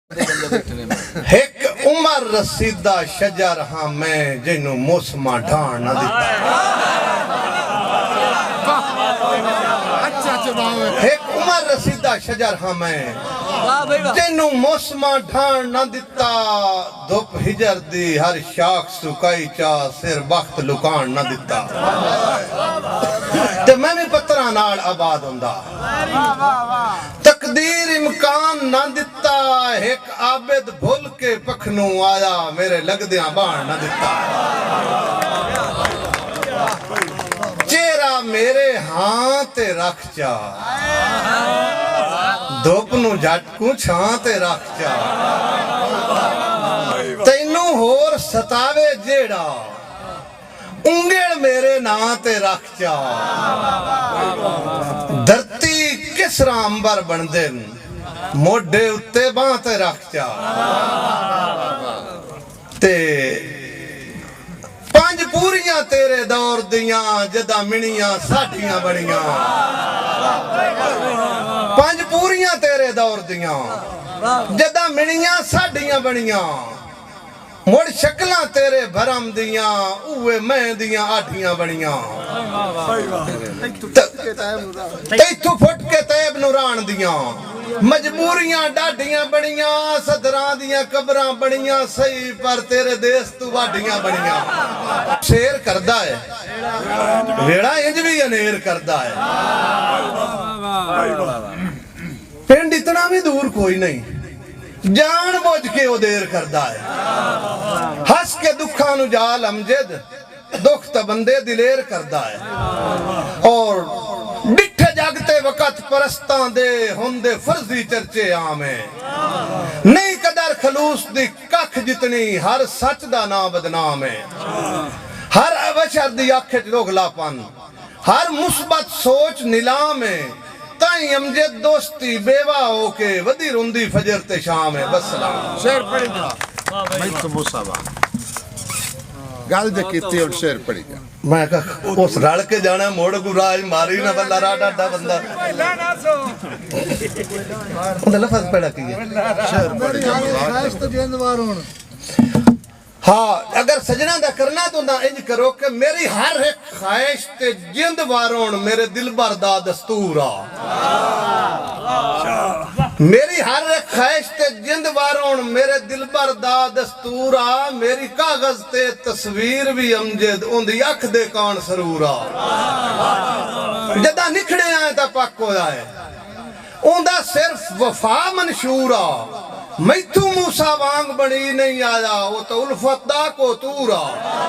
एक उमर रसीदा शजर हाँ मैं जिन्नू मौसमा ढाण ना दिता। एक उमर रसीदा शजर हाँ मैं जिन्नू मौसमा ढाण ना दिता। धुप हिजर दी हर शाख सुकाई चा सिर वक्त लुकान ना दिता। ते मैं भी पत्थरां नाल आबाद हुंदा। तकदीर इम्कान ना दिता। एक आबिद भुल के पखनू आया मेरे लगदियां बाण ना दिता। चेहरा मेरे हां ते रख चा धुप नू जट को छां ते रख चा। तैनू होर सतावे जेड़ा उंगल मेरे नां ते रख चा। धरती किसरा अंबर बनदे मोढे उत्ते बांह ते रख चा। ते पंज पूरियां तेरे दौर दियां जदा मिनियां साडियां बनियां। पंज पूरियां तेरे दौर दियां जदा मिनियां साडियां बनियां। मुड़ शक्लां तेरे भरम दियां उए मैं दियां आठियां बनियां। तैथू फुट के तैब नूरान दियां मजबूरियां डाडियां बनियां। सदरां दियां कबरां बनियां सही पर तेरे देश तू वाडियां बनियां। शेर करदा है वेड़ा इंज भी अनेर करदा है। पिंड इतना भी दूर कोई नहीं जान बुझ के वो देर करदा है। हस के दुखा नु जाल अमजद दुख तो बंदे दिलेर करदा है। और डिठे जागते वक़्त परस्तां दे हुंदे फर्जी चर्चे आम है। नहीं कदर खलूस दी कख जितनी हर सच दा ना बदनाम है। हर अवशर दी अख च दोगलापन हर मुस्बत सोच नीलाम है। ताई अमजद दोस्ती बेवा होके वदी रुंदी फजर ते शाम है। बस सलाम। शेर पढ़ी जा मैं तो मुसावा गल जे कीती और शेर पढ़ी जा। मैं कह उस रल के जाना मोड़ को राज मारी ना बल्ला रा डाडा बंदा उंदा लफज पढ़ा की शेर पढ़ी जा। हाँ अगर सजना दा करना तो ना इंज करो कि मेरी हर एक ख्वाहिश ते जिंद वारोण मेरे दिल भर दा दस्तूर आ। मेरी हर एक ख्वाहिश ते जिंद वारोण मेरे दिल भर दा दस्तूर आ। मेरी कागज ते तस्वीर भी अमजद उंदी अख दे कान सरूर आ। जदा निखड़े आए ता पक होया है उंदा सिर्फ वफा मंशूर आ। मैथू मूसा वांग बनी नहीं आया वो तो उल्फत दा को तूरा।